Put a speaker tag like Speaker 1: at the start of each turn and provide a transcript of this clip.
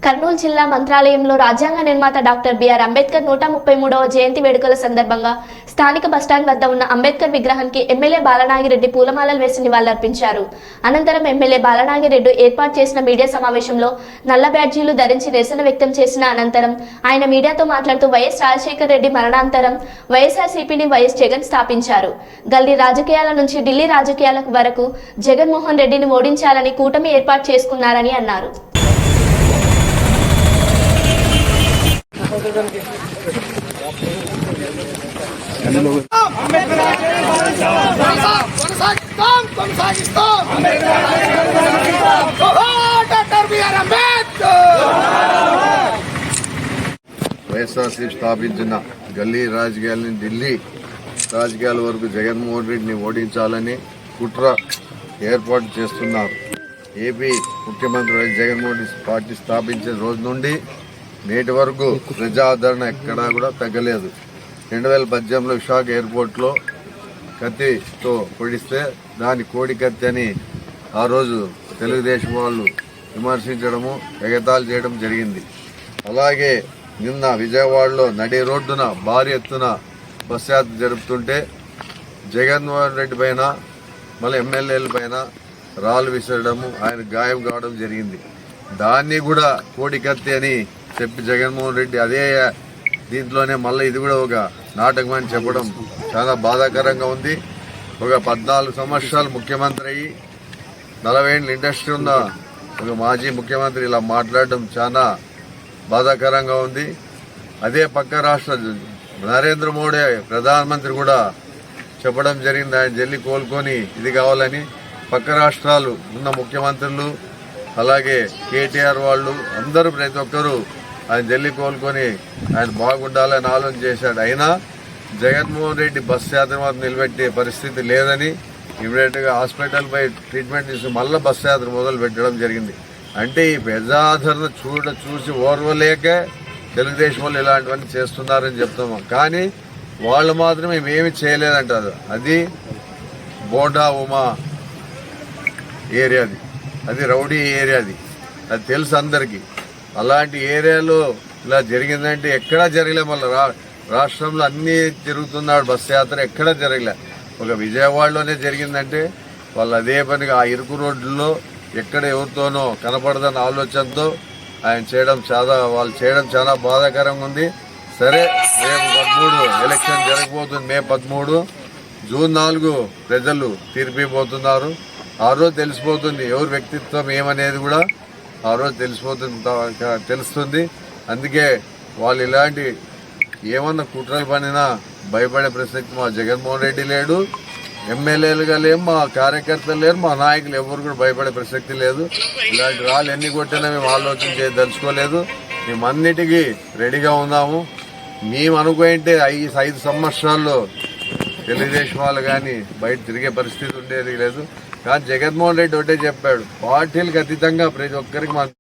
Speaker 1: కర్నూలు జిల్లా మంత్రాలయంలో రాజ్యాంగ నిర్మాత డాక్టర్ బిఆర్ అంబేద్కర్ 133వ జయంతి వేడుకల సందర్భంగా స్థానిక బస్టాండ్ వద్ద ఉన్న అంబేద్కర్ విగ్రహానికి ఎమ్మెల్యే బాలనాగిరెడ్డి పూలమాలలు వేసి నివాళులర్పించారు. అనంతరం ఎమ్మెల్యే బాలనాగిరెడ్డి ఏర్పాటు చేసిన మీడియా సమావేశంలో నల్ల బ్యాడ్జీలు ధరించి నిరసన వ్యక్తం చేసిన అనంతరం ఆయన మీడియాతో మాట్లాడుతూ వైఎస్ రాజశేఖర రెడ్డి మరణాంతరం వైఎస్ఆర్సీపీని వైఎస్ జగన్ స్థాపించారు. గల్లీ రాజకీయాల నుంచి ఢిల్లీ రాజకీయాల వరకు జగన్మోహన్ రెడ్డిని ఓడించాలని కూటమి ఏర్పాటు చేసుకున్నారని అన్నారు.
Speaker 2: వైఎస్ఆర్సీ స్థాపించిన గల్లీ రాజకీయాలని ఢిల్లీ రాజకీయాల వరకు జగన్మోహన్ రెడ్డిని ఓడించాలని కుట్ర ఏర్పాటు చేస్తున్నారు. ఏపీ ముఖ్యమంత్రి జగన్మోహన్ రెడ్డి పార్టీ స్థాపించిన రోజు నుండి నేటి వరకు ప్రజాదరణ ఎక్కడా కూడా తగ్గలేదు. 2018లో విశాఖ ఎయిర్పోర్ట్లో కత్తితో పొడిస్తే దాని కోడి కత్తి అని ఆ రోజు తెలుగుదేశం వాళ్ళు విమర్శించడము, ఎగతాళి చేయడం జరిగింది. అలాగే నిన్న విజయవాడలో నడి రోడ్డున భారీ ఎత్తున బస్ యాత్ర జరుపుతుంటే జగన్మోహన్ రెడ్డి పైన మళ్ళీ ఎమ్మెల్యేల పైన రాళ్ళు విసరడము, ఆయన గాయం కావడం జరిగింది. దాన్ని కూడా కోడి కత్తి అని చెప్పి జగన్మోహన్ రెడ్డి అదే దీంట్లోనే మళ్ళీ ఇది కూడా ఒక నాటకం అని చెప్పడం చాలా బాధాకరంగా ఉంది. ఒక 14 సంవత్సరాలు ముఖ్యమంత్రి అయ్యి 40 ఏళ్ళ ఇండస్ట్రీ ఉన్న ఒక మాజీ ముఖ్యమంత్రి ఇలా మాట్లాడడం చాలా బాధాకరంగా ఉంది. అదే పక్క రాష్ట్ర నరేంద్ర మోడీ ప్రధానమంత్రి కూడా చెప్పడం జరిగింది, ఆయన జల్లి కోలుకొని ఇది కావాలని. పక్క రాష్ట్రాలు ఉన్న ముఖ్యమంత్రులు అలాగే కేటీఆర్ వాళ్ళు అందరూ ప్రతి ఒక్కరూ ఆయన జల్లి కోలుకొని ఆయన బాగుండాలని ఆలోచన చేశాడు. అయినా జగన్మోహన్ రెడ్డి బస్ యాత్ర మాత్రం నిలబెట్టే పరిస్థితి లేదని ఇమీడియట్గా హాస్పిటల్ పై ట్రీట్మెంట్ తీసుకుని మళ్ళీ బస్ యాత్ర మొదలు పెట్టడం జరిగింది. అంటే ఈ ప్రజాదరణ చూసి ఓర్వలేక తెలుగుదేశం వాళ్ళు ఇలాంటివన్నీ చేస్తున్నారని చెప్తాము. కానీ వాళ్ళు మాత్రమే ఏమీ చేయలేదంటారు. అది బోండా ఉమా ఏరియాది, అది రౌడీ ఏరియాది, అది తెలుసు అందరికీ. అలాంటి ఏరియాలో ఇలా జరిగిందంటే ఎక్కడా జరగలే. మళ్ళీ రాష్ట్రంలో అన్నీ తిరుగుతున్నాడు బస్ యాత్ర, ఎక్కడా జరగలే. ఒక విజయవాడలోనే జరిగిందంటే వాళ్ళు అదే పనిగా ఆ ఇరుకు రోడ్లలో ఎక్కడ ఎవరితోనో కనపడదన్న ఆలోచనతో వాళ్ళు చేయడం చాలా బాధాకరంగా ఉంది. సరే, రేపు 13 ఎలక్షన్ జరగబోతుంది. మే 13, జూన్ 4 ప్రజలు తీర్పిపోతున్నారు. ఆ రోజు తెలిసిపోతుంది ఎవరి వ్యక్తిత్వం ఏమనేది కూడా ఆ రోజు తెలుస్తుంది. అందుకే వాళ్ళు ఇలాంటి ఏమన్నా కుట్రలు పనినా భయపడే ప్రసక్తి మా జగన్మోహన్ రెడ్డి లేడు, ఎమ్మెల్యేలుగా లేరు, మా కార్యకర్తలు లేరు, మా నాయకులు ఎవరు కూడా భయపడే ప్రసక్తి లేదు. ఇలాంటి రాళ్ళు ఎన్ని కొట్టినా మేము ఆలోచన చేయదలుచుకోలేదు. మేము అన్నిటికీ రెడీగా ఉన్నాము. మేము అనుకుంటే 5 సంవత్సరాల్లో తెలుగుదేశం వాళ్ళు కానీ బయట తిరిగే పరిస్థితి ఉండేది లేదు. కానీ జగన్మోహన్ రెడ్డి ఒకటే చెప్పాడు, పార్టీలకు అతీతంగా ప్రతి ఒక్కరికి